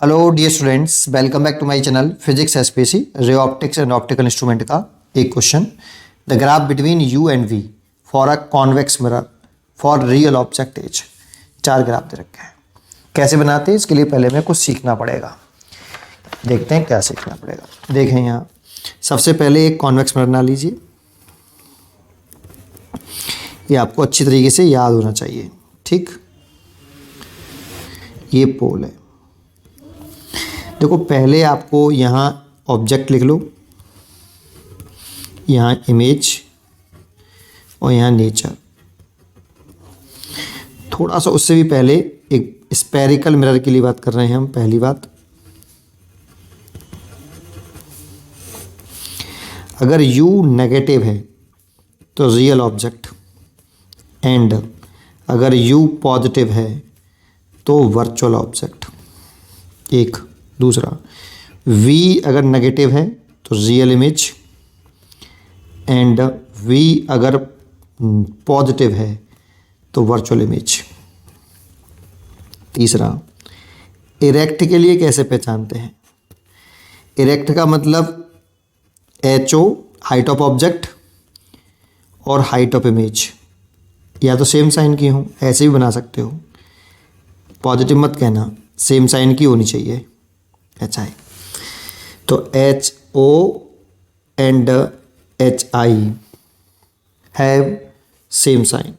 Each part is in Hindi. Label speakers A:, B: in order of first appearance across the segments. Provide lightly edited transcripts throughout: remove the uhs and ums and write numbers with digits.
A: Hello dear students, welcome back to my channel physics SPC ray optics and optical instrument का एक question. The graph between U and V for a convex mirror for real object as. चार ग्राफ दे रखे हैं, कैसे बनाते हैं इसके लिए पहले मेरे को सीखना पड़ेगा। देखते हैं क्या सीखना पड़ेगा। देखें यहाँ सबसे पहले एक कॉन्वेक्स मिरर बना लीजिए। ये आपको अच्छी तरीके से याद होना चाहिए, ठीक। ये पोल है। देखो पहले आपको यहाँ ऑब्जेक्ट लिख लो, यहाँ इमेज और यहाँ नेचर। थोड़ा सा उससे भी पहले एक स्फेरिकल मिरर के लिए बात कर रहे हैं हम। पहली बात, अगर U नेगेटिव है तो रियल ऑब्जेक्ट, एंड अगर U पॉजिटिव है तो वर्चुअल ऑब्जेक्ट। एक दूसरा, V अगर नेगेटिव है तो रियल इमेज, एंड V अगर पॉजिटिव है तो वर्चुअल इमेज। तीसरा, इरेक्ट के लिए कैसे पहचानते हैं? इरेक्ट का मतलब HO हाइट ऑफ ऑब्जेक्ट और हाइट ऑफ इमेज, या तो सेम साइन की हो, ऐसे भी बना सकते हो। पॉजिटिव मत कहना, सेम साइन की होनी चाहिए। HI तो HO and HI have same sign,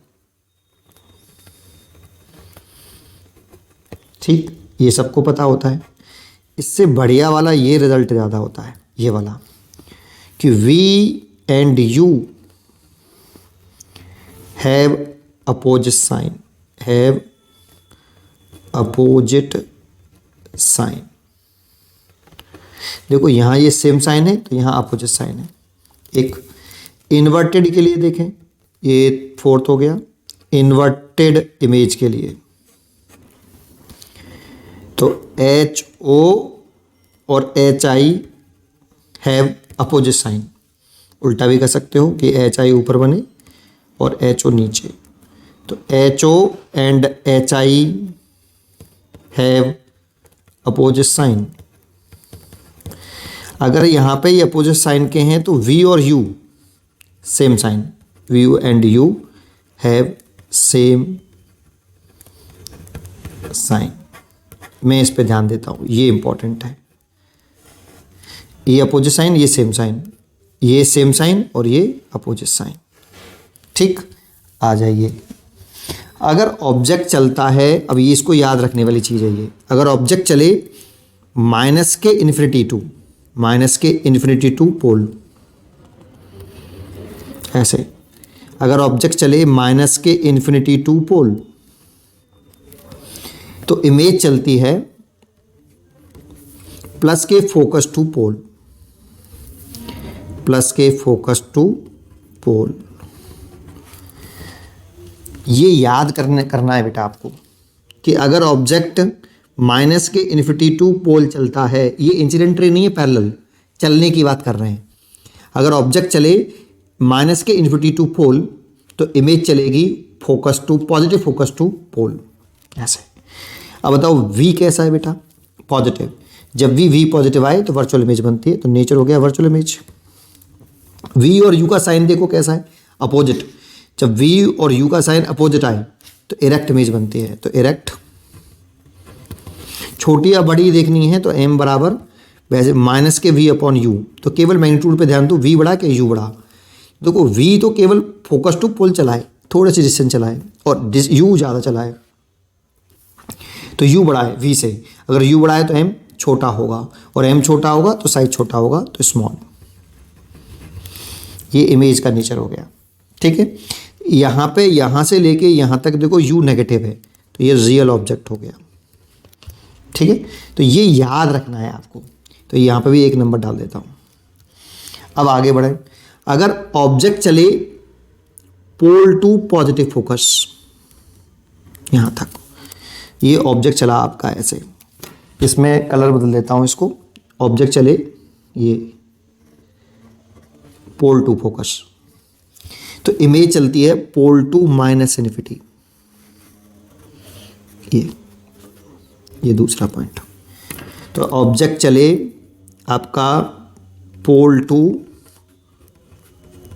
A: ठीक। ये सबको पता होता है। इससे बढ़िया वाला ये रिजल्ट ज़्यादा होता है, ये वाला, कि V and U have opposite sign, have opposite sign. देखो यहाँ ये सेम साइन है तो यहाँ अपोजिट साइन है। एक इन्वर्टेड के लिए देखें, ये फोर्थ हो गया। इन्वर्टेड इमेज के लिए तो HO और HI हैव अपोजिट साइन। उल्टा भी कर सकते हो कि HI ऊपर बने और HO नीचे। तो HO and HI have opposite sign. अगर यहाँ पे ये अपोजिट साइन के हैं तो V और U same sign, V and U have same sign. मैं इस पे ध्यान देता हूँ, ये इंपॉर्टेंट है। ये अपोजिट साइन, ये सेम साइन, ये सेम साइन और ये अपोजिट साइन, ठीक। आ जाइए, अगर ऑब्जेक्ट चलता है, अब ये इसको याद रखने वाली चीज़ है ये। अगर ऑब्जेक्ट चले माइनस के इन्फिनिटी टू पोल, ऐसे। अगर ऑब्जेक्ट चले माइनस के इन्फिनिटी टू पोल तो इमेज चलती है प्लस के फोकस टू पोल, प्लस के फोकस टू पोल। ये याद करना है बेटा आपको कि अगर ऑब्जेक्ट माइनस के इन्फिनिटी टू पोल चलता है, ये इंसिडेंट रे नहीं है, पैरेलल चलने की बात कर रहे हैं। अगर ऑब्जेक्ट चले माइनस के इन्फिनिटी टू पोल तो इमेज चलेगी focus to, positive focus to poll, ऐसे। अब बताओ V कैसा है बेटा? पॉजिटिव। जब V पॉजिटिव आए तो वर्चुअल इमेज बनती है, तो नेचर हो गया वर्चुअल इमेज। V और U का साइन देखो कैसा है, अपोजिट। जब V और U का साइन अपोजिट आए तो इरेक्ट इमेज बनती है, तो इरेक्ट। छोटी या बड़ी देखनी है तो M बराबर, वैसे माइनस के V अपॉन U, तो केवल मैग्नीट्यूड पे ध्यान दो, V बड़ा कि U बड़ा। देखो V तो केवल फोकस टू पोल चलाए, थोड़े से डिस्टेंस चलाए, और U ज़्यादा चलाए तो U बड़ा है V से। अगर U बड़ा है तो M छोटा होगा, और M छोटा होगा तो साइज छोटा होगा, तो स्मॉल। ये इमेज का नेचर हो गया, ठीक है। यहाँ पे, यहाँ से लेके यहाँ तक देखो U नेगेटिव है तो ये रियल ऑब्जेक्ट हो गया, ठीक है। तो ये याद रखना है आपको, तो यहाँ पे भी एक नंबर डाल देता हूँ। अब आगे बढ़ें। अगर ऑब्जेक्ट चले पोल टू पॉजिटिव फोकस, यहाँ तक, ये ऑब्जेक्ट चला आपका ऐसे, इसमें कलर बदल देता हूँ इसको। ऑब्जेक्ट चले ये पोल टू फोकस, तो इमेज चलती है पोल टू माइनस इन्फिनिटी। ये दूसरा पॉइंट। तो ऑब्जेक्ट चले आपका पोल टू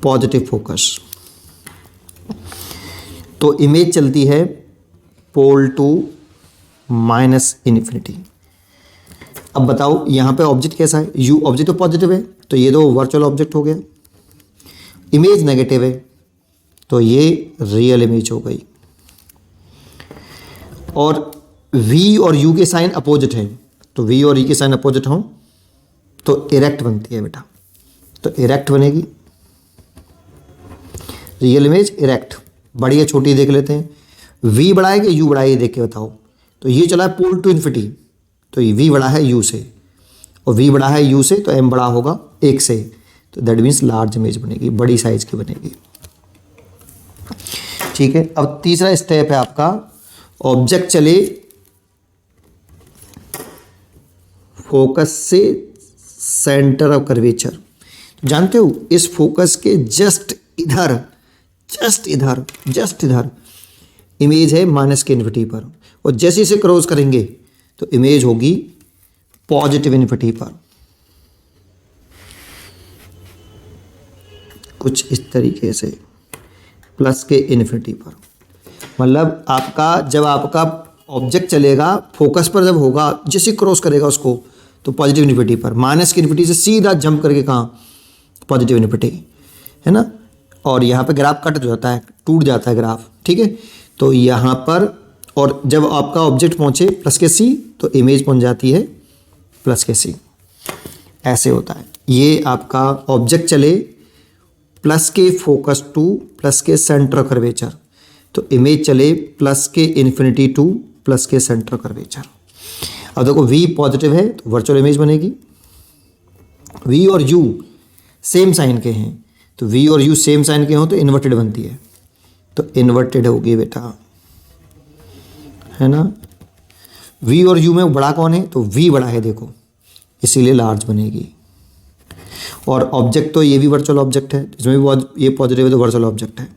A: पॉजिटिव फोकस, तो इमेज चलती है पोल टू माइनस इन्फिनिटी। अब बताओ यहाँ पे ऑब्जेक्ट कैसा है, यू ऑब्जेक्ट तो पॉजिटिव है तो ये तो वर्चुअल ऑब्जेक्ट हो गया, इमेज नेगेटिव है तो ये रियल इमेज हो गई। और V और U के साइन अपोजिट हैं, तो V और E के साइन अपोजिट हों तो इरेक्ट बनती है बेटा, तो इरेक्ट बनेगी रियल इमेज इरेक्ट। बड़ी या छोटी देख लेते हैं, V बड़ा है कि U बड़ा है ये देख के बताओ। तो ये चला है पोल टू इन्फिनिटी, तो ये V बड़ा है U से और V बड़ा है U से, तो M बड़ा होगा 1 से, तो दैट मीन्स लार्ज इमेज बनेगी, बड़ी साइज की बनेगी। ठीक है, अब तीसरा स्टेप है आपका, ऑब्जेक्ट चले फोकस से सेंटर ऑफ कर्वेचर। जानते हो इस फोकस के जस्ट इधर इमेज है माइनस के इन्फिनिटी पर, और जैसे इसे क्रॉस करेंगे तो इमेज होगी पॉजिटिव इन्फिनिटी पर, कुछ इस तरीके से प्लस के इन्फिनिटी पर। मतलब आपका जब आपका ऑब्जेक्ट चलेगा फोकस पर, जब होगा जैसे क्रॉस करेगा उसको तो पॉजिटिव इन्फिनिटी पर, माइनस की इन्फिनिटी से सीधा जंप करके कहाँ पॉजिटिव इन्फिनिटी, है ना। और यहाँ पे ग्राफ कट जाता है, टूट जाता है ग्राफ, ठीक है। तो यहाँ पर, और जब आपका ऑब्जेक्ट पहुँचे प्लस के सी तो इमेज पहुँच जाती है प्लस के सी, ऐसे होता है। ये आपका ऑब्जेक्ट चले प्लस के फोकस टू प्लस के सेंटर कर्वेचर, तो इमेज चले प्लस के इन्फिनिटी टू प्लस के सेंटर कर्वेचर। अब देखो V पॉजिटिव है तो वर्चुअल इमेज बनेगी, V और U सेम साइन के हैं तो V और U सेम साइन के हों तो इन्वर्टेड बनती है, तो इन्वर्टेड होगी बेटा, है ना। V और U में बड़ा कौन है, तो V बड़ा है देखो, इसीलिए लार्ज बनेगी। और ऑब्जेक्ट तो ये भी वर्चुअल ऑब्जेक्ट है, इसमें भी ये पॉजिटिव है तो वर्चुअल ऑब्जेक्ट है,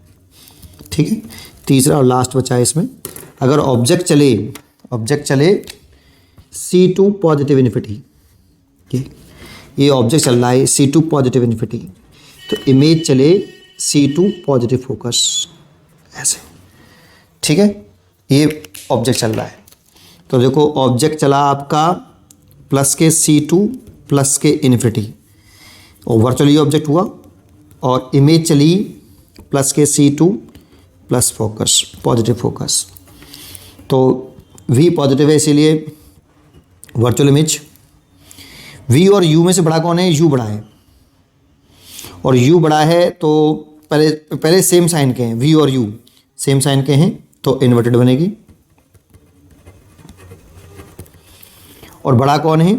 A: ठीक है। तीसरा और लास्ट बचा है इसमें, अगर ऑब्जेक्ट चले C2 पॉजिटिव इन्फिनिटी, ये ऑब्जेक्ट चल रहा है C2 पॉजिटिव इन्फिनिटी, तो इमेज चले C2 पॉजिटिव फोकस, ऐसे, ठीक है। ये ऑब्जेक्ट चल रहा है, तो देखो ऑब्जेक्ट चला आपका प्लस के C2 प्लस के इन्फिनिटी, और वर्चुअली ऑब्जेक्ट हुआ, और इमेज चली प्लस के C2 plus focus positive focus, तो V पॉजिटिव है इसीलिए वर्चुअल इमेज। V और U में से बड़ा कौन है, U बड़ा है, और U बड़ा है तो पहले सेम साइन के हैं, V और U सेम साइन के हैं तो इन्वर्टेड बनेगी। और बड़ा कौन है,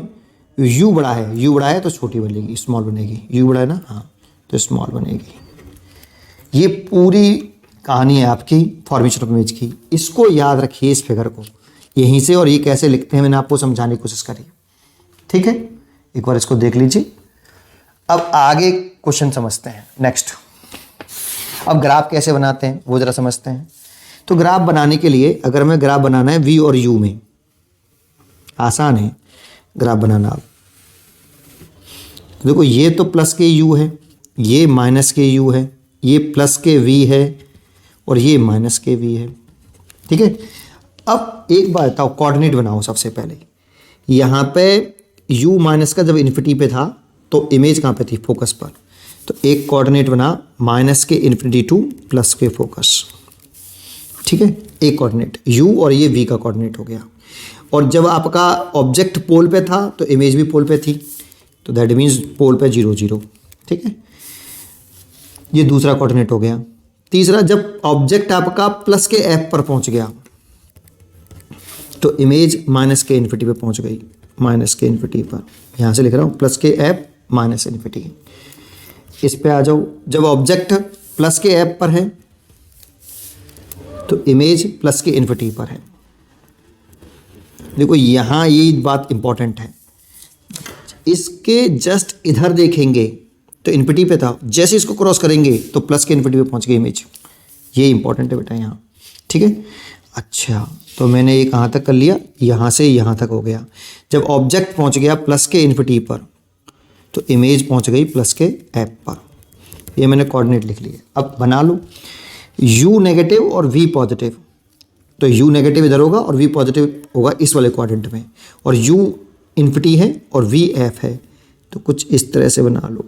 A: U बड़ा है तो छोटी बनेगी, स्मॉल बनेगी, U बड़ा है ना, हाँ, तो स्मॉल बनेगी। ये पूरी कहानी है आपकी फॉर्मेशन ऑफ इमेज की, इसको याद रखिए इस फिगर को यहीं से, और ये कैसे लिखते हैं मैंने आपको समझाने की कोशिश करी, ठीक है। एक बार इसको देख लीजिए। अब आगे क्वेश्चन समझते हैं नेक्स्ट। अब ग्राफ कैसे बनाते हैं वो ज़रा समझते हैं। तो ग्राफ बनाने के लिए, अगर हमें ग्राफ बनाना है V और U में, आसान है ग्राफ बनाना। अब देखो ये तो प्लस के U है, ये माइनस के U है, ये प्लस के V है और ये माइनस के V है, ठीक है। अब एक बात बताओ, कोऑर्डिनेट बनाओ सबसे पहले। यहाँ पे U माइनस का जब इन्फिनिटी पे था तो इमेज कहाँ पे थी, फोकस पर, तो एक कोऑर्डिनेट बना माइनस के इन्फिनिटी टू प्लस के फोकस, ठीक है। एक कोऑर्डिनेट U और ये V का कोऑर्डिनेट हो गया। और जब आपका ऑब्जेक्ट पोल पे था तो इमेज भी पोल पे थी, तो दैट मीन्स पोल पे 0 0, ठीक है। ये दूसरा कोऑर्डिनेट हो गया। तीसरा, जब ऑब्जेक्ट आपका प्लस के F पर पहुंच गया तो इमेज माइनस के इन्फिनिटी पे पहुंच गई, माइनस के इन्फिनिटी पर, यहाँ से लिख रहा हूँ प्लस के F माइनस इन्फिनिटी। इस पे आ जाओ, जब ऑब्जेक्ट प्लस के F पर है तो इमेज प्लस के इन्फिनिटी पर है। देखो यहाँ ये बात इंपॉर्टेंट है, इसके जस्ट इधर देखेंगे तो इन्फिनिटी पे था, जैसे इसको क्रॉस करेंगे तो प्लस के इन्फिनिटी पे पहुंच गई इमेज। ये इंपॉर्टेंट है बेटा यहाँ, ठीक है। अच्छा, तो मैंने ये कहाँ तक कर लिया, यहाँ से यहाँ तक हो गया। जब ऑब्जेक्ट पहुँच गया प्लस के इन्फिनिटी पर तो इमेज पहुँच गई प्लस के एफ पर। ये मैंने कोऑर्डिनेट लिख लिए। अब बना लो, u नेगेटिव और v पॉजिटिव, तो u नेगेटिव इधर होगा और v पॉजिटिव होगा इस वाले क्वाड्रेंट में, और u इन्फिनिटी है और v f है, तो कुछ इस तरह से बना लो।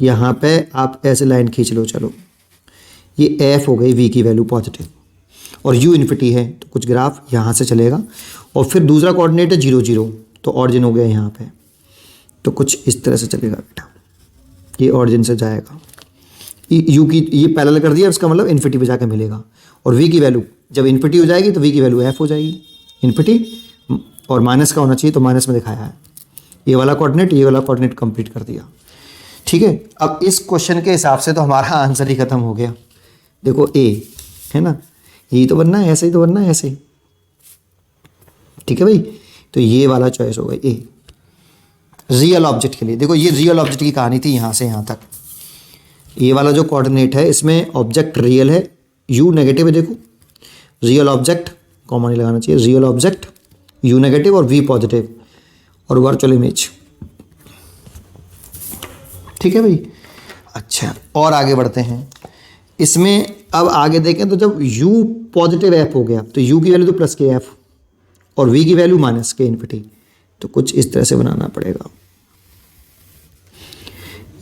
A: यहाँ पे आप ऐसे लाइन खींच लो। चलो, ये f हो गई v की वैल्यू पॉजिटिव और u इन्फिनिटी है, तो कुछ ग्राफ यहाँ से चलेगा। और फिर दूसरा कोऑर्डिनेट है 0 0, तो ऑरिजिन हो गया यहाँ पे, तो कुछ इस तरह से चलेगा बेटा। ये ऑरिजिन से जाएगा, u की ये पैरेलल कर दिया, इसका मतलब इन्फिनिटी पे जाके मिलेगा। और v की वैल्यू जब इन्फिनिटी हो जाएगी तो v की वैल्यू f हो जाएगी, इन्फिनिटी और माइनस का होना चाहिए, तो माइनस में दिखाया है। ये वाला कोऑर्डिनेट, ये वाला कोऑर्डिनेट कंप्लीट कर दिया। ठीक है, अब इस क्वेश्चन के हिसाब से तो हमारा आंसर ही खत्म हो गया। देखो a है ना, यही तो बनना है, ऐसे ही तो बनना है, ऐसे ही। ठीक है भाई, तो ये वाला चॉइस होगा ए रियल ऑब्जेक्ट के लिए। देखो, ये रियल ऑब्जेक्ट की कहानी थी यहाँ से यहाँ तक। ये वाला जो कोऑर्डिनेट है इसमें ऑब्जेक्ट रियल है, u नेगेटिव है। देखो, रियल ऑब्जेक्ट कॉमन ही लगाना चाहिए, रियल ऑब्जेक्ट u नेगेटिव और v पॉजिटिव और वर्चुअल इमेज। ठीक है भाई। अच्छा, और आगे बढ़ते हैं इसमें। अब आगे देखें तो जब u पॉजिटिव f हो गया तो u की वैल्यू तो प्लस के f और v की वैल्यू माइनस के इन्फिनिटी, तो कुछ इस तरह से बनाना पड़ेगा।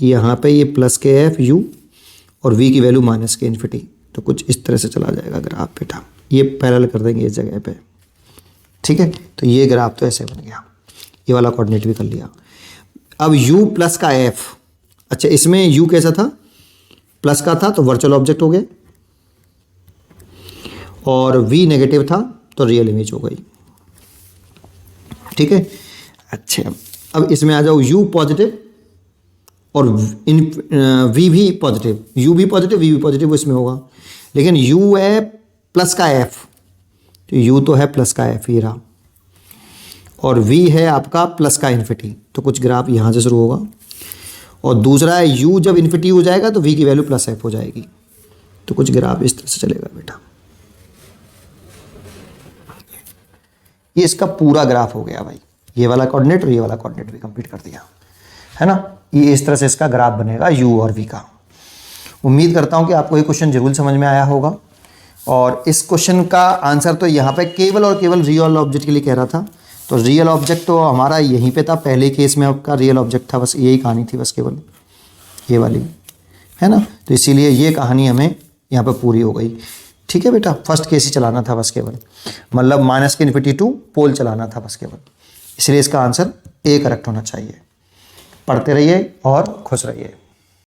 A: यहाँ पे ये प्लस के एफ u और v की वैल्यू माइनस के इन्फिनिटी, तो कुछ इस तरह से चला जाएगा ग्राफ बेटा। ये पैरेलल कर देंगे इस जगह पे। ठीक है, तो ये ग्राफ तो ऐसे बन गया। ये वाला कोऑर्डिनेट भी कर लिया। अब u प्लस का f, अच्छा इसमें u कैसा था, प्लस का था तो वर्चुअल ऑब्जेक्ट हो गया, और v नेगेटिव था तो रियल इमेज हो गई। ठीक है। अच्छा, अब इसमें आ जाओ, u पॉजिटिव और v भी पॉजिटिव, u भी पॉजिटिव v भी पॉजिटिव इसमें होगा, लेकिन u है प्लस का f, तो u तो है प्लस का f ही रहा, और v है आपका प्लस का इन्फिनिटी, तो कुछ ग्राफ यहाँ से शुरू होगा। और दूसरा है u जब इन्फिनिटी हो जाएगा तो v की वैल्यू प्लस f हो जाएगी, तो कुछ ग्राफ इस तरह से चलेगा बेटा। ये इसका पूरा ग्राफ हो गया भाई। ये वाला कोऑर्डिनेट और ये वाला कोऑर्डिनेट भी कंप्लीट कर दिया है ना। ये इस तरह से इसका ग्राफ बनेगा u और v का। उम्मीद करता हूँ कि आपको ये क्वेश्चन जरूर समझ में आया होगा। और इस क्वेश्चन का आंसर तो यहाँ पे केवल और केवल रियल ऑब्जेक्ट के लिए कह रहा था, तो रियल ऑब्जेक्ट तो हमारा यहीं पे था, पहले केस में आपका रियल ऑब्जेक्ट था, बस यही कहानी थी, बस केवल ये वाली है ना। तो इसीलिए ये कहानी हमें यहाँ पे पूरी हो गई। ठीक है बेटा, फर्स्ट केस ही चलाना था बस केवल, मतलब माइनस के इन्फिनिटी टू पोल चलाना था बस केवल, इसलिए इसका आंसर ए करेक्ट होना चाहिए। पढ़ते रहिए और खुश रहिए।